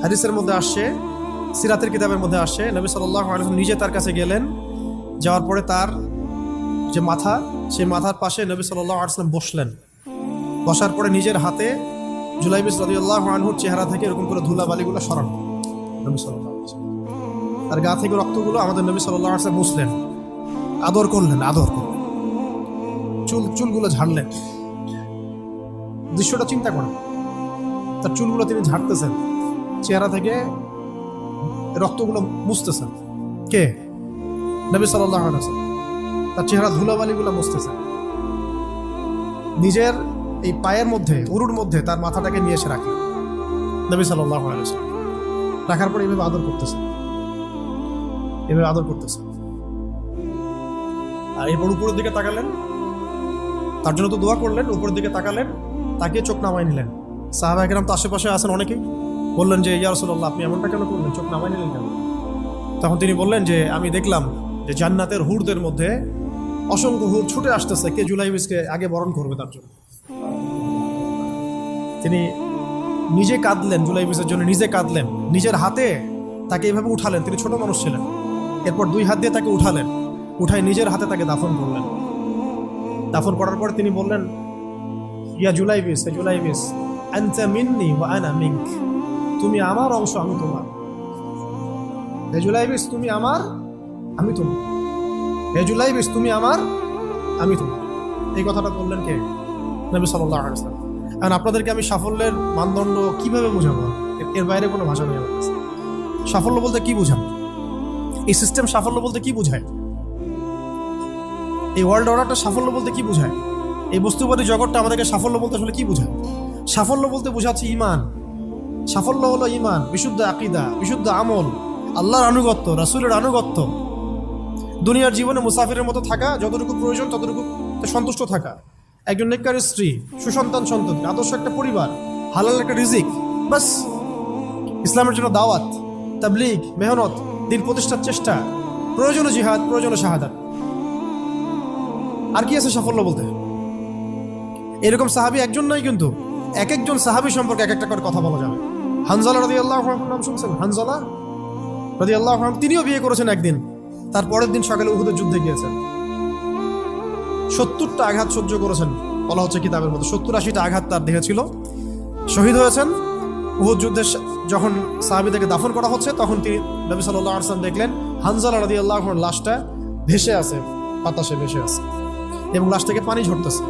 হাদিসের মধ্যে আসছে, সিরাতের কিতাবের মধ্যে আসছে, নবী সাল্লাল্লাহু আলাইহি ওয়াসাল্লাম নিজে তার কাছে গেলেন। যাওয়ার পরে তার যে মাথা, সেই মাথার পাশে নবী সাল্লাল্লাহু আলাইহি ওয়াসাল্লাম বসলেন। বসার পরে নিজের হাতে জুলাইবিস রাদিয়াল্লাহু আনহুর চেহারা থেকে এরকম করে ধুলাবালিগুলো সরান নবী সাল্লাল্লাহু আলাইহি ওয়াসাল্লাম। তার গা থেকে রক্তগুলো আমাদের নবী সাল্লাল্লাহু আলাইহি ওয়াসাল্লাম মুছলেন, আদর করলেন, চুলগুলো ঝাড়লেন। দৃশ্যটা চিন্তা করেন, তার চুলগুলো তিনি ঝাড়তেছেন, চেহারা থেকে রক্তগুলো মুছতেছেন। কে? নবী সাল্লাল্লাহু আলাইহি ওয়াসাল্লাম। তার চেহারা ধুলাবালিগুলো মুছতেছেন। নিজের এই পায়ের মধ্যে, উরুর মধ্যে তার মাথাটাকে নিয়ে এসে রাখলেন নবী সাল্লাল্লাহু আলাইহি ওয়াসাল্লাম। রাখার পরে এভাবে আদর করতেছেন, আর এরপর উপরের দিকে তাকালেন, তার জন্য তো দোয়া করলেন। উপরের দিকে তাকালেন, তাকিয়ে চোখ নামাই নিলেন। সাহাবা একরাম তো আশেপাশে আছেন অনেকেই, বললেন যে ইয়া রাসূলুল্লাহ, আপনি এমনটা কেন করলেন, চোখ নামাই নিলেন কেন? তখন তিনি বললেন যে আমি দেখলাম যে জান্নাতের হুরদের মধ্যে অসংখ্য হুর ছুটে আসতেছে, কে জুলাইবিসকে আগে বরণ করবে তার জন্য। তিনি নিজে কাঁদলেন, জুলাইবিসের জন্য নিজে কাঁদলেন, নিজের হাতে তাকে এইভাবে উঠালেন। তিনি ছোট মানুষ ছিলেন। এরপর 2 হাত দিয়ে তাকে উঠালেন, উঠায় নিজের হাতে তাকে দাফন করলেন। দাফন করার পর তিনি বললেন, ইয়া জুলাইবিস, আনতা মিন্নি ওয়া আনা মিনক, তুমি আমার অংশ, আমি তোমার। হে জুলাইবিস, তুমি আমার, আমি তোমার। হে জুলাইবিস, তুমি আমার, আমি তোমার। এই কথাটা বললেন কে? নবী সাল্লাল্লাহু আলাইহি ওয়াসাল্লাম। এখন আপনাদেরকে আমি সাফল্যের মানদণ্ড কিভাবে বোঝাবো? এর বাইরে কোনো ভাষা নেই আমার কাছে। সাফল্য বলতে কি বোঝান? এই সিস্টেম সাফল্য বলতে কি বোঝায়? এই ওয়ার্ল্ড অর্ডারটা সাফল্য বলতে কি বোঝায়? এই বস্তুবাদী জগৎটা আমাদেরকে সাফল্য বলতে আসলে কি বোঝায়? সাফল্য বলতে বোঝাচ্ছে ঈমান। সাফল্য হলো ঈমান, বিশুদ্ধ আকীদা, বিশুদ্ধ আমল, আল্লাহর আনুগত্য, রাসূলের আনুগত্য, দুনিয়ার জীবনে মুসাফিরের মতো থাকা, যতটুকু প্রয়োজন ততটুকু সন্তুষ্ট থাকা, একজন নেককার স্ত্রী, সুসন্তান সন্ততি, আদর্শ একটা পরিবার, হালাল একটা রিজিক, বাস। ইসলামের জন্য দাওয়াত, তাবলীগ, মেহনত, দিন প্রতিষ্ঠার চেষ্টা, প্রয়োজনীয় জিহাদ, প্রয়োজনীয় শাহাদাত। আর কি আছে সাফল্য বলতে? এরকম সাহাবী একজন নয়, কিন্তু এক একজন সাহাবী সম্পর্কে এক একটা করে কথা বলা যাবে। হানজালা রাদিয়াল্লাহু আনহু নাম শুনছেন? হানজালা রাদিয়াল্লাহু আনহু, তিনিও বিয়ে করেছেন একদিন। তার পরের দিন সকালে উহুদের যুদ্ধে গিয়েছেন। 70টা আঘাত সহ্য করেছেন, বলা হচ্ছে কিতাবের মধ্যে 70-80টা আঘাত তার দেহে ছিল। শহীদ হয়েছেন। উহুদ যুদ্ধে যখন সাহাবীদেরকে দাফন করা হচ্ছে, তখন তিনি নবী সাল্লাল্লাহু আলাইহি ওয়াসাল্লাম দেখলেন হানজালা রাদিয়াল্লাহু আনহুর লাশটা ভেসে আছে, বাতাসে ভেসে আছে, এবং লাশ থেকে পানি ঝরতেছে।